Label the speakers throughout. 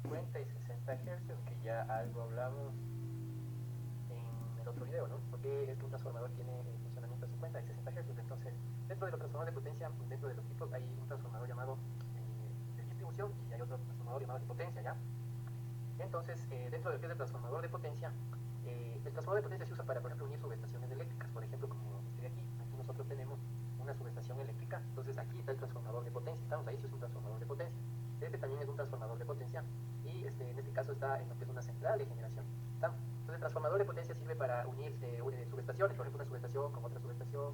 Speaker 1: 50 y 60 Hz, que ya algo hablamos en el otro video, ¿no? Porque es que un transformador tiene funcionamiento a 50 y 60 Hz. Entonces, dentro de los transformadores de potencia, dentro de los tipos, hay un transformador llamado de distribución y hay otro transformador llamado de potencia, ¿ya? Entonces, dentro de lo que es el transformador de potencia, el transformador de potencia se usa para, por ejemplo, unir subestaciones eléctricas. Por ejemplo, como estoy aquí nosotros tenemos una subestación eléctrica. Entonces, aquí está el transformador de potencia. Estamos ahí, eso es un transformador de potencia. Este también es un transformador de potencia y en este caso está en lo que es una central de generación. ¿Está? Entonces, el transformador de potencia sirve para unir subestaciones, por ejemplo, una subestación con otra subestación.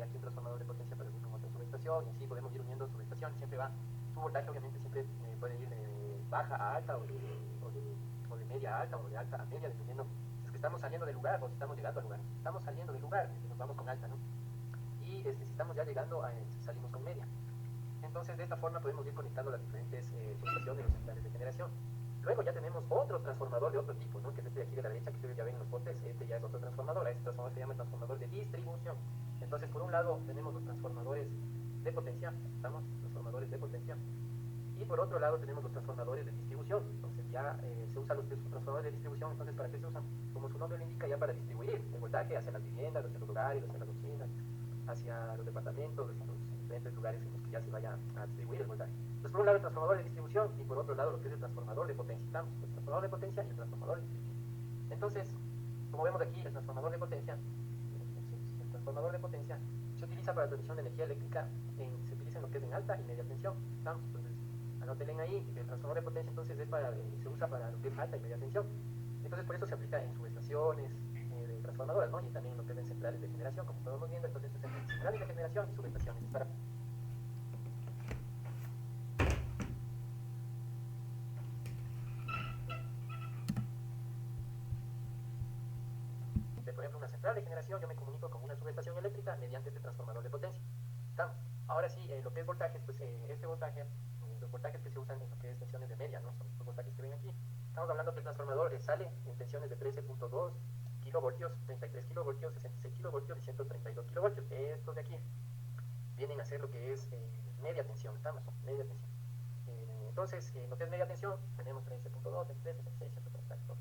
Speaker 1: Aquí un transformador de potencia para unir con otra subestación y así podemos ir uniendo subestaciones. Siempre va, su voltaje obviamente siempre puede ir de baja a alta o de media a alta o de alta a media, dependiendo si es que estamos saliendo del lugar o si estamos llegando al lugar. Si estamos saliendo del lugar, nos vamos con alta, ¿no? Y si estamos ya llegando, salimos con media. Entonces, de esta forma podemos ir conectando las diferentes subestaciones o centrales de generación. Luego ya tenemos otro transformador de otro tipo, ¿no? Que es este de aquí de la derecha, que ustedes ya ven en los botes. Este ya es otro transformador. Este transformador se llama transformador de distribución. Entonces, por un lado tenemos los transformadores de potencia, ¿estamos? Transformadores de potencia. Y por otro lado tenemos los transformadores de distribución. Entonces ya se usan los transformadores de distribución. Entonces, ¿para qué se usan? Como su nombre lo indica, ya para distribuir el voltaje hacia las viviendas, hacia los hogares, hacia las oficinas, hacia los departamentos, hacia los diferentes lugares en los que ya se vaya a distribuir el voltaje. Entonces, por un lado el transformador de distribución y por otro lado lo que es el transformador de potencia. Estamos, el transformador de potencia y el transformador de distribución. Entonces, como vemos aquí, el transformador de potencia, el transformador de potencia se utiliza para la transmisión de energía eléctrica, se utiliza en lo que es en alta y media tensión. ¿Estamos? Entonces, anoten ahí que el transformador de potencia entonces se usa para lo que es alta y media tensión. Entonces, por eso se aplica en subestaciones de transformadoras, ¿no? Y también en lo que es en centrales de generación, como estamos viendo. Entonces, esto es en centrales de generación y subestaciones. Es para por ejemplo, una central de generación, yo me comunico con una subestación eléctrica mediante este transformador de potencia. ¿Estamos? Ahora sí, lo que es voltajes, pues este voltaje, los voltajes que se usan en lo que es tensiones de media, ¿no? Son los voltajes que ven aquí. Estamos hablando que el transformador sale en tensiones de 13.2 kilovoltios, 33 kilovoltios, 66 kilovoltios y 132 kilovoltios. Estos de aquí vienen a ser lo que es media tensión, ¿estamos? Media tensión. Entonces, en lo que es media tensión, tenemos 13.2, 23, 66, 132.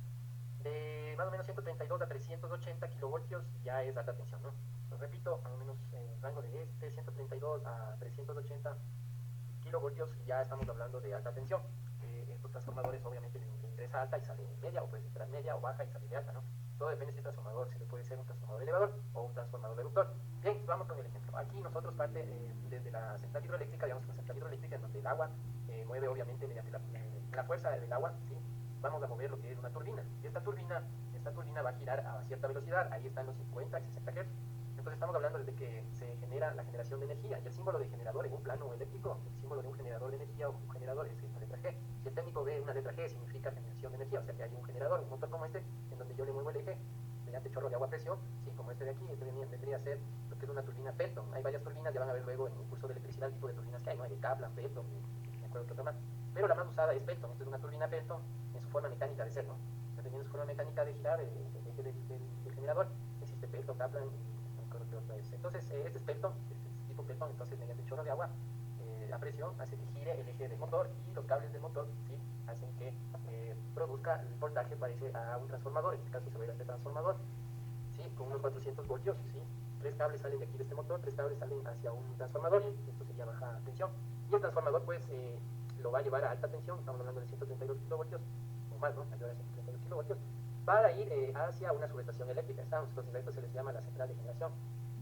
Speaker 1: De más o menos 132 a 380 kilovoltios ya es alta tensión, ¿no? Lo repito, más o menos el rango de 132 a 380 kilovoltios ya estamos hablando de alta tensión. Estos transformadores obviamente le ingresa alta y sale media, o puede entrar media o baja y sale de alta, ¿no? Todo depende si el transformador se le puede ser un transformador elevador o un transformador reductor. Bien, vamos con el ejemplo. Aquí nosotros parte desde la central hidroeléctrica, digamos, la central hidroeléctrica en donde el agua mueve obviamente mediante la fuerza del agua, ¿sí? Vamos a mover lo que es una turbina. Y esta turbina va a girar a cierta velocidad, ahí están los 50 y 60 Hz. Entonces estamos hablando desde que se genera la generación de energía. Y el símbolo de generador en un plano eléctrico, el símbolo de un generador de energía o un generador es la letra G. Si el técnico ve una letra G, significa generación de energía, o sea que hay un generador, un motor como este, en donde yo le muevo el eje mediante chorro de agua a presión, ¿sí? Como este de aquí. Este vendría a ser lo que es una turbina Pelton. Hay varias turbinas, ya van a ver luego en el curso de electricidad el tipo de turbinas que hay, ¿no? Hay de Kaplan, Pelton, me acuerdo que otra más. Pero la más usada es Pelton. Esta es una turbina Pelton en su forma mecánica de ser, ¿no? Dependiendo de su forma mecánica de girar el eje del generador, existe Pelton, Kaplan y no recuerdo qué otra es. Entonces, este es Pelton, este es tipo Pelton. Entonces, mediante chorro de agua, la presión hace que gire el eje del motor y los cables del motor, ¿sí? Hacen que produzca el voltaje parece a un transformador. En este caso se ve a este transformador, ¿sí? Con unos 400 voltios, ¿sí? Tres cables salen de aquí de este motor, tres cables salen hacia un transformador, esto sería baja tensión, y el transformador pues lo va a llevar a alta tensión, estamos hablando de 132 kilovoltios, o más, ¿no? Ayuda a 132 kilovoltios, para ir hacia una subestación eléctrica. Entonces a esto se les llama la central de generación.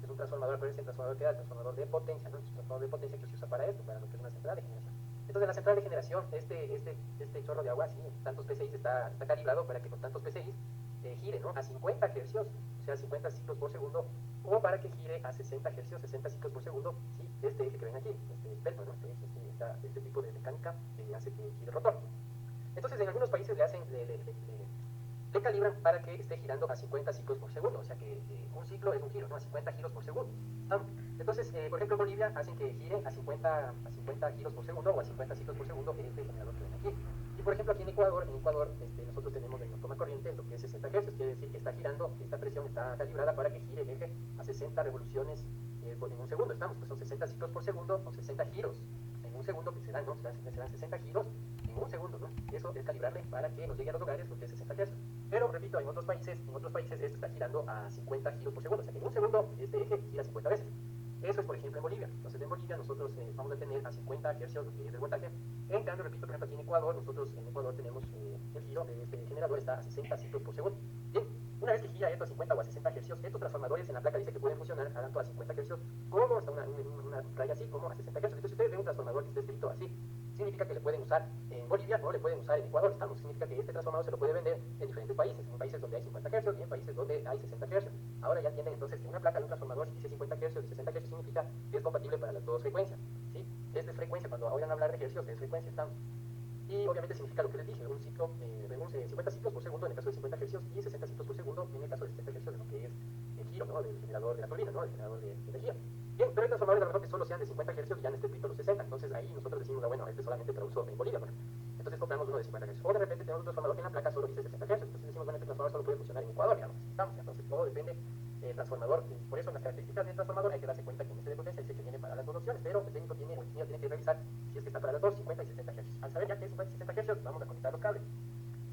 Speaker 1: Es un transformador, pero ese transformador que da el transformador de potencia, ¿no? Es un transformador de potencia que se usa para esto, para lo que es una central de generación. Entonces en la central de generación, este chorro de agua, sí, tantos PCI está calibrado para que con tantos PCI gire, ¿no? A 50 Hz, o sea, 50 ciclos por segundo, o para que gire a 60 Hz, 60 ciclos por segundo, ¿sí? Este eje que ven aquí, este experto, ¿no? Este tipo de mecánica hace que gire el rotor. Entonces, en algunos países le calibran para que esté girando a 50 ciclos por segundo, o sea que un ciclo es un giro, ¿no? A 50 giros por segundo. Entonces, por ejemplo, en Bolivia hacen que gire a 50 giros por segundo o a 50 ciclos por segundo este generador que ven aquí. Y por ejemplo, aquí en Ecuador nosotros tenemos en toma corriente lo que es 60 Hz, quiere decir que está girando, esta presión está calibrada para que gire el eje a 60 revoluciones en un segundo. Estamos, pues son 60 ciclos por segundo o 60 giros en un segundo que serán, ¿no? Serán 60 giros en en un segundo, ¿no? Eso es calibrarle para que nos llegue a los hogares los de 60 Hz. Pero, repito, en otros países esto está girando a 50 giros por segundo. O sea que en un segundo este eje gira 50 veces. Eso es, por ejemplo, en Bolivia. Entonces, en Bolivia nosotros vamos a tener a 50 Hz lo que es el voltaje. En cambio, repito, por ejemplo, aquí en Ecuador, nosotros en Ecuador tenemos el giro de este generador está a 60 ciclos por segundo. Bien, una vez que gira esto a 50 o a 60 Hz, estos transformadores en la placa dice que pueden funcionar tanto a 50 Hz como hasta una raya así, como a 60 Hz. Entonces, si ustedes ven un transformador que esté escrito así, significa que le pueden usar en Bolivia o le pueden usar en Ecuador. Estamos, significa que este transformador se lo puede vender en diferentes países, en países donde hay 50 Hz y en países donde hay 60 Hz. Ahora ya entienden entonces que una placa de un transformador, si dice 50 Hz y 60 Hz, significa que es compatible para las dos frecuencias. ¿Sí? Es de frecuencia, cuando oigan hablar de hercios, es frecuencia. Estamos. Y obviamente significa lo que les dije, un ciclo, 50 ciclos por segundo en el caso de 50 Hz y 60 ciclos por segundo en el caso de 60 Hz de lo que es el giro, ¿no? Del generador de la turbina, ¿no? El generador de energía. Bien, pero hay transformadores a lo mejor que solo sean de 50 Hz y ya no esté escrito los 60, entonces ahí nosotros decimos, bueno, este solamente para uso en Bolivia, bueno. Entonces compramos uno de 50 Hz. O de repente tenemos un transformador que en la placa solo dice 60 Hz, entonces decimos, bueno, este transformador solo puede funcionar en Ecuador, ya no necesitamos, entonces todo depende del transformador. Por eso en las características del transformador hay que darse cuenta que en este de potencia dice que viene para las dos opciones, pero el técnico tiene, o el ingeniero tiene que revisar si es que está para las dos, 50 y 60 Hz. Al saber ya que es 50 y 60 Hz, vamos a conectar los cables.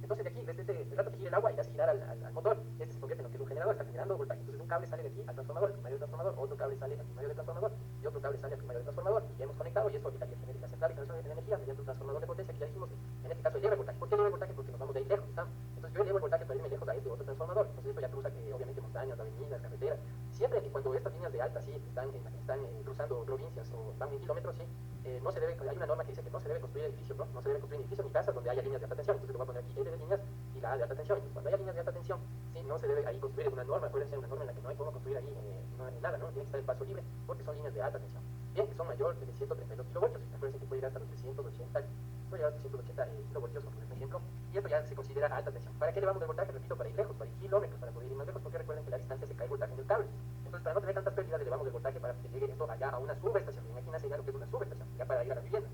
Speaker 1: Entonces de aquí, desde el rato que gira el agua y hace girar al motor, este se convierte en lo que es un generador, está generando voltaje. Entonces un cable sale de aquí al transformador, al primario del transformador, otro cable sale al primario del transformador y otro cable sale al primario del transformador y ya hemos conectado y eso ahorita ya genera la central de generación de energía mediante un transformador de potencia que ya dijimos, en este caso eleva el voltaje. ¿Por qué eleva el voltaje? Porque nos vamos de ahí lejos, ¿está? Entonces yo elevo el voltaje para irme lejos a este otro transformador. Entonces esto ya cruza obviamente montañas, avenidas, carreteras. Siempre que cuando estas líneas de alta sí están cruzando provincias o van en kilómetros, sí, no se debe, hay una norma que dice que no se debe construir edificios, ¿no? No se debe construir edificios ni casas donde haya líneas de alta tensión. Entonces lo voy a poner aquí L de líneas y la A de alta tensión. Entonces cuando haya líneas de alta tensión, sí, no se debe ahí construir una norma, puede ser una norma en la que no hay cómo construir ahí nada, ¿no? Tiene que estar el paso libre porque son líneas de alta tensión. Bien, que son mayor de 132 kilovoltios. Acuérdense que puede llegar hasta los 380, puede llegar a 380 kilovoltios, por ejemplo, y esto ya se considera alta tensión. ¿Para qué elevamos el voltaje? Repito, para ir lejos, para ir kilómetros, para poder ir más lejos, porque recuerden que la distancia se cae el voltaje en el cable. Entonces, para no tener tantas pérdidas, elevamos el voltaje para que llegue esto allá a una subestación. Imagínense ya lo que es una subestación, ya para ir a la vivienda.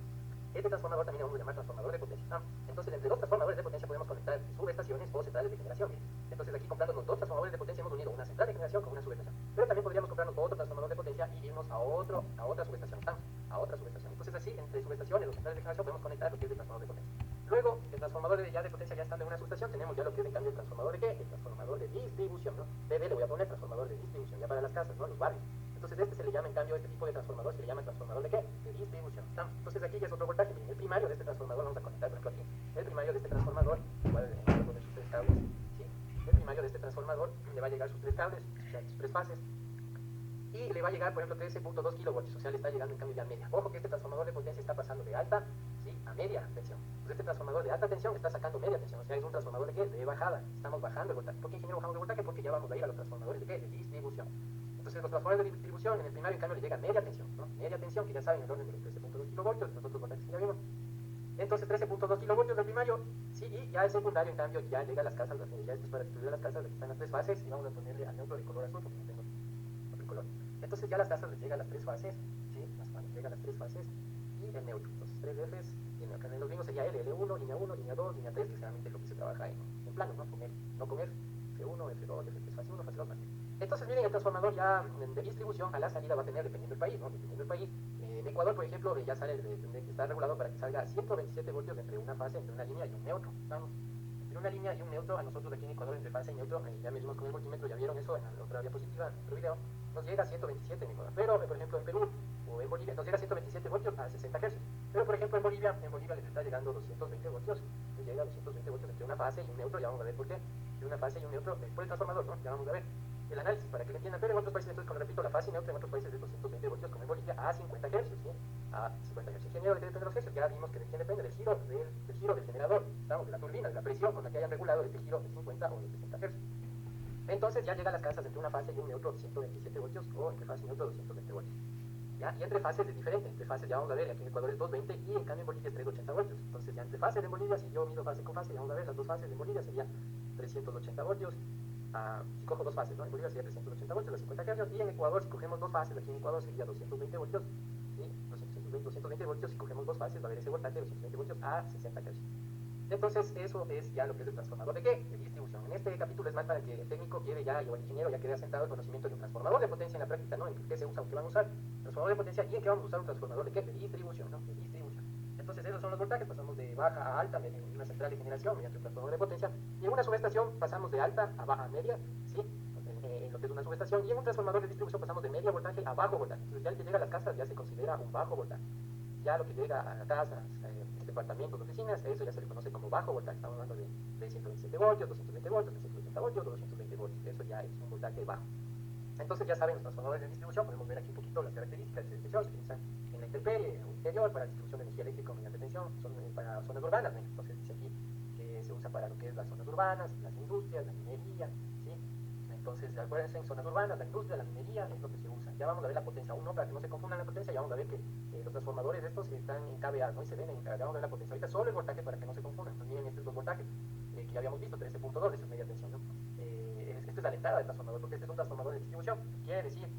Speaker 1: Este transformador también vamos a llamar transformador de potencia. Entonces, entre dos transformadores de potencia podemos conectar subestaciones o centrales de generación. Entonces, aquí comprándonos dos transformadores de potencia hemos unido una central de generación con una subestación. Pero también podríamos comprarnos otro transformador de potencia y irnos a otra subestación. A otra subestación. Entonces, así, entre subestaciones o centrales de generación podemos conectar lo que es el transformador de potencia. Luego, el transformador de potencia ya estando en una subestación, tenemos ya lo que es en cambio el transformador de ¿qué? El transformador de distribución, ¿no? DD le voy a poner transformador de distribución, ya para las casas, ¿no? Los barrios. Entonces, este se le llama en cambio, este tipo de transformador se le llama transformador de ¿qué? De distribución. Entonces, aquí ya es otro voltaje. El primario de este transformador, vamos a conectar, por ejemplo, aquí. El primario de este transformador, igual voy a poner sus tres cables, ¿sí? El primario de este transformador le va a llegar sus tres cables, o sea, sus tres fases. Y le va a llegar, por ejemplo, 13.2 kilovoltios, o sea, le está llegando en cambio ya a media. Ojo que este transformador de potencia está pasando de alta, ¿sí? A media tensión. Entonces este transformador de alta tensión está sacando media tensión, o sea, es un transformador de ¿qué? De bajada. Estamos bajando el voltaje. ¿Por qué, ingeniero, bajamos el voltaje? Porque ya vamos a ir a los transformadores de ¿qué? De distribución. Entonces los transformadores de distribución en el primario en cambio le llega media tensión, ¿no? Media tensión, que ya saben, el orden de los 13.2 kilovoltios, los otros voltajes que ya vimos. Entonces 13.2 kilovoltios del primario, sí, y ya el secundario en cambio ya llega a las casas, ya esto es para distribuir las casas, aquí están las tres fases, y vamos a ponerle al neutro de color azul porque no tengo otro color. Entonces ya las casas les llegan las tres fases, ¿sí? Les llegan las tres fases y el neutro. Entonces 3 Fs y el neutro. En los mismos sería L1, línea 1, línea 2, línea 3, que generalmente es lo que se trabaja en plano, ¿no? Con L, no con F. F1, F2, F3, fase 1, fase 2, fase 3. Entonces miren, el transformador ya de distribución a la salida va a tener, dependiendo del país, ¿no? Dependiendo del país. En Ecuador, por ejemplo, ya sale, está regulado para que salga 127 voltios entre una fase, entre una línea y un neutro. Vamos. Entre una línea y un neutro, a nosotros aquí en Ecuador, entre fase y neutro, ya medimos con el multímetro, ya vieron eso en la otra diapositiva, en otro video, nos llega a 127 en Ecuador. Pero, por ejemplo, en Perú o en Bolivia, nos llega a 127 voltios a 60 Hz. Pero, por ejemplo, en Bolivia les está llegando 220 voltios. Les llega a 220 voltios entre una fase y un neutro, ya vamos a ver por qué. Entre una fase y un neutro, por el transformador, ¿no? Ya vamos a ver el análisis para que lo entiendan. Pero en otros países, entonces, como repito, la fase y neutro en otros países de 220 voltios, como en Bolivia, a 50 Hz, ¿sí? A 50 Hz. Ingeniero, ¿de qué depende de los Hz? Ya vimos que de quién depende, del giro del generador, estamos, de la turbina, de la presión con la que hayan regulado este giro de 50 o de 60 Hz. Entonces ya llega a las casas entre una fase y un neutro 127 voltios o entre fase y neutro 220 voltios. ¿Ya? Y entre fases es diferente, entre fases ya vamos a ver, aquí en Ecuador es 220 y en cambio en Bolivia es 380 voltios. Entonces ya entre fases en Bolivia, si yo mido fase con fase, ya vamos a ver, las dos fases en Bolivia serían 380 voltios. Si cojo dos fases, ¿no? En Bolivia sería 380 voltios, los 50 Hz, y en Ecuador, si cogemos dos fases, aquí en Ecuador sería 220 voltios, ¿sí? 220 voltios, si cogemos dos fases va a haber ese voltaje de 220 voltios a 60 Hz. Entonces eso es ya lo que es el transformador de ¿qué? De distribución. En este capítulo es más para que el técnico quede ya, o el ingeniero ya quede asentado el conocimiento de un transformador de potencia en la práctica, ¿no? En qué se usa o qué van a usar, transformador de potencia, y en qué vamos a usar un transformador de ¿qué? De distribución, ¿no? De distribución. Entonces Entonces esos son los voltajes, pasamos de baja a alta en una central de generación mediante un transformador de potencia, y en una subestación pasamos de alta a baja a media, ¿sí? En lo que es una subestación, y en un transformador de distribución pasamos de media voltaje a bajo voltaje. Entonces ya el que llega a las casas ya se considera un bajo voltaje. Ya lo que llega a casas, departamentos, oficinas, eso ya se le conoce como bajo voltaje. Estamos hablando de 127 voltios, 220 voltios, 380 voltios, 220 voltios. Eso ya es un voltaje bajo. Entonces ya saben, los transformadores de distribución, podemos ver aquí un poquito las características de distribución, se utilizan en la intemperie o interior para distribución de energía eléctrica mediante tensión, son para zonas urbanas, ¿no? Entonces dice aquí que se usa para lo que es las zonas urbanas, las industrias, la minería, ¿sí? Entonces acuérdense, en zonas urbanas, la industria, la minería es lo que se usa. Ya vamos a ver la potencia 1, para que no se confundan la potencia, ya vamos a ver que los transformadores estos están en kVA, ¿no? Y se ven en kVA, ya vamos a ver la potencia. Ahorita solo el voltaje para que no se confundan. Entonces miren estos dos voltajes que ya habíamos visto, 13.2, eso es media tensión, ¿no? Esta es la entrada del transformador, porque este es un transformador de distribución. Quiere decir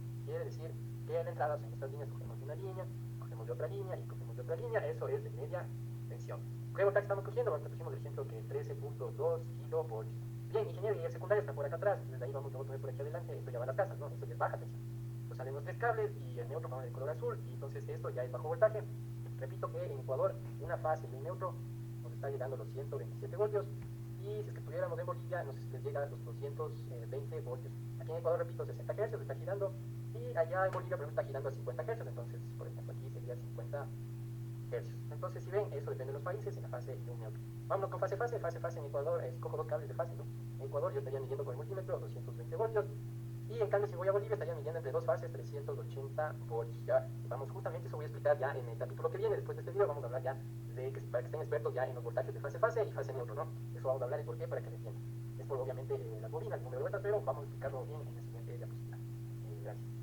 Speaker 1: que en la entrada, en estas líneas, cogemos de una línea, cogemos de otra línea y cogemos de otra línea, eso es de media tensión. ¿Qué voltaje estamos cogiendo? Bueno, pusimos el ejemplo que 13.2 kilovoltios. Bien, ingeniería secundaria está por acá atrás, entonces de ahí vamos a poner por aquí adelante, esto ya va a las casas, ¿no? Esto ya es baja tensión. Entonces salen los tres cables y el neutro va de color azul, y entonces esto ya es bajo voltaje. Repito que en Ecuador una fase y un neutro nos está llegando a los 127 voltios, y si es que estuviéramos en Bolivia nos llega a los 220 voltios. Aquí en Ecuador, repito, 60 Hz está girando, y allá en Bolivia, por ejemplo, está girando a 50 Hz, entonces, por ejemplo, aquí sería 50 Hz. Entonces, si ven, eso depende de los países, en la fase y un neutro. Vámonos con fase en Ecuador, escojo dos cables de fase, ¿no? En Ecuador yo estaría midiendo con el multímetro 220 voltios, y en cambio si voy a Bolivia estaría midiendo entre dos fases 380 voltios. Ya vamos, justamente eso voy a explicar ya en el capítulo que viene. Después de este video vamos a hablar ya de que para que estén expertos ya en los voltajes de fase y fase neutro, ¿no? Eso vamos a hablar y por qué, para que lo entiendan. Es por obviamente las bobinas, el número de vueltas, pero vamos a explicarlo bien en la siguiente diapositiva. Gracias.